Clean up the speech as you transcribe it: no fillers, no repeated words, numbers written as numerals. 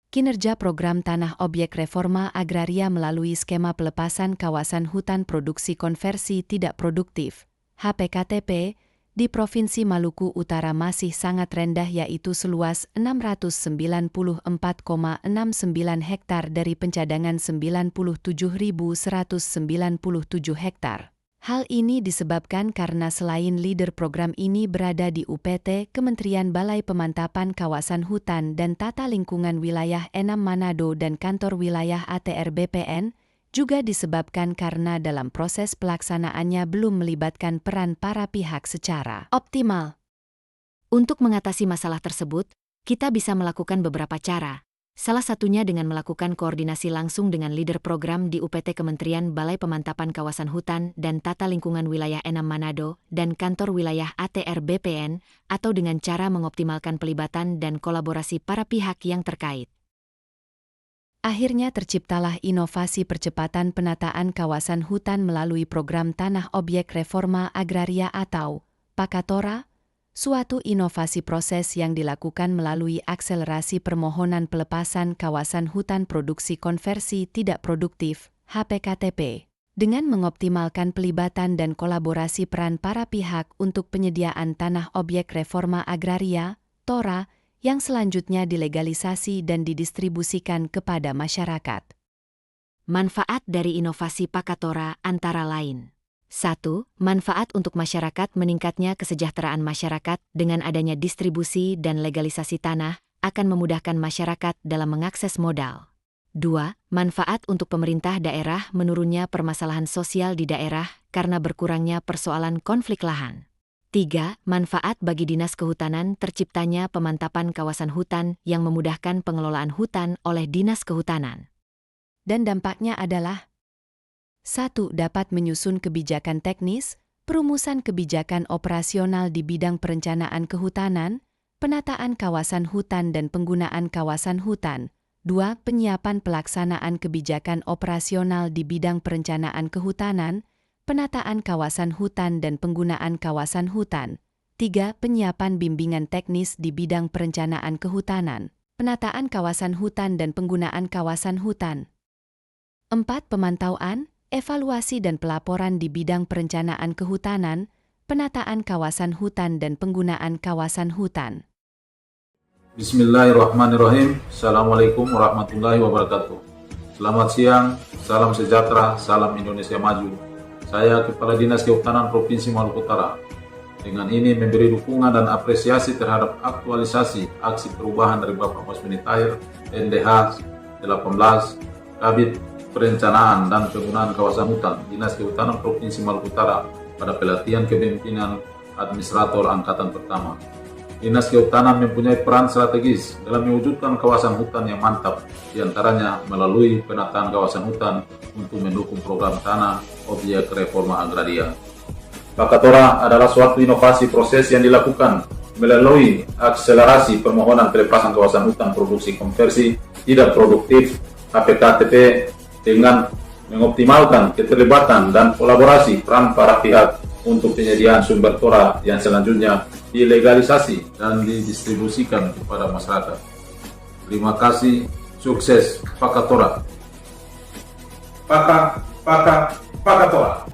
kinerja program tanah objek reforma agraria melalui skema pelepasan kawasan hutan produksi konversi tidak produktif, HPKTP, di Provinsi Maluku Utara masih sangat rendah yaitu seluas 694,69 hektar dari pencadangan 97.197 hektar. Hal ini disebabkan karena selain leader program ini berada di UPT Kementerian Balai Pemantapan Kawasan Hutan dan Tata Lingkungan Wilayah Enam Manado dan kantor wilayah ATR BPN, juga disebabkan karena dalam proses pelaksanaannya belum melibatkan peran para pihak secara optimal. Untuk mengatasi masalah tersebut, kita bisa melakukan beberapa cara. Salah satunya dengan melakukan koordinasi langsung dengan leader program di UPT Kementerian Balai Pemantapan Kawasan Hutan dan Tata Lingkungan Wilayah Enam Manado dan kantor wilayah ATR BPN, atau dengan cara mengoptimalkan pelibatan dan kolaborasi para pihak yang terkait. Akhirnya terciptalah inovasi percepatan penataan kawasan hutan melalui program Tanah Objek Reforma Agraria atau PAKATORA, suatu inovasi proses yang dilakukan melalui akselerasi permohonan pelepasan kawasan hutan produksi konversi tidak produktif, HPKTP, dengan mengoptimalkan pelibatan dan kolaborasi peran para pihak untuk penyediaan tanah objek reforma agraria, TORA, yang selanjutnya dilegalisasi dan didistribusikan kepada masyarakat. Manfaat dari inovasi PAKATORA antara lain: 1. Manfaat untuk masyarakat: meningkatnya kesejahteraan masyarakat dengan adanya distribusi dan legalisasi tanah akan memudahkan masyarakat dalam mengakses modal. 2. Manfaat untuk pemerintah daerah: menurunnya permasalahan sosial di daerah karena berkurangnya persoalan konflik lahan. 3. Manfaat bagi Dinas Kehutanan: terciptanya pemantapan kawasan hutan yang memudahkan pengelolaan hutan oleh Dinas Kehutanan. Dan dampaknya adalah: 1. Dapat menyusun kebijakan teknis, perumusan kebijakan operasional di bidang perencanaan kehutanan, penataan kawasan hutan dan penggunaan kawasan hutan. 2. Penyiapan pelaksanaan kebijakan operasional di bidang perencanaan kehutanan, penataan kawasan hutan dan penggunaan kawasan hutan. 3. Penyiapan bimbingan teknis di bidang perencanaan kehutanan, penataan kawasan hutan dan penggunaan kawasan hutan. 4. Pemantauan, evaluasi dan pelaporan di bidang perencanaan kehutanan, penataan kawasan hutan dan penggunaan kawasan hutan. Bismillahirrahmanirrahim. Assalamualaikum warahmatullahi wabarakatuh. Selamat siang, salam sejahtera, salam Indonesia Maju. Saya Kepala Dinas Kehutanan Provinsi Maluku Utara. Dengan ini memberi dukungan dan apresiasi terhadap aktualisasi aksi perubahan dari Bapak Masmini Tahir, NDH 18, Kabid Perencanaan dan Penggunaan Kawasan Hutan, Dinas Kehutanan Provinsi Maluku Utara pada pelatihan kepemimpinan Administrator Angkatan Pertama. Dinas Kehutanan mempunyai peran strategis dalam mewujudkan kawasan hutan yang mantap, diantaranya melalui penataan kawasan hutan untuk mendukung program tanah objek reforma agraria. PAKATORA adalah suatu inovasi proses yang dilakukan melalui akselerasi permohonan pelepasan kawasan hutan produksi konversi tidak produktif HPKTP dengan mengoptimalkan keterlibatan dan kolaborasi peran para pihak untuk penyediaan sumber TORA yang selanjutnya dilegalisasi dan didistribusikan kepada masyarakat. Terima kasih, sukses PAKATORA. PAKATORA.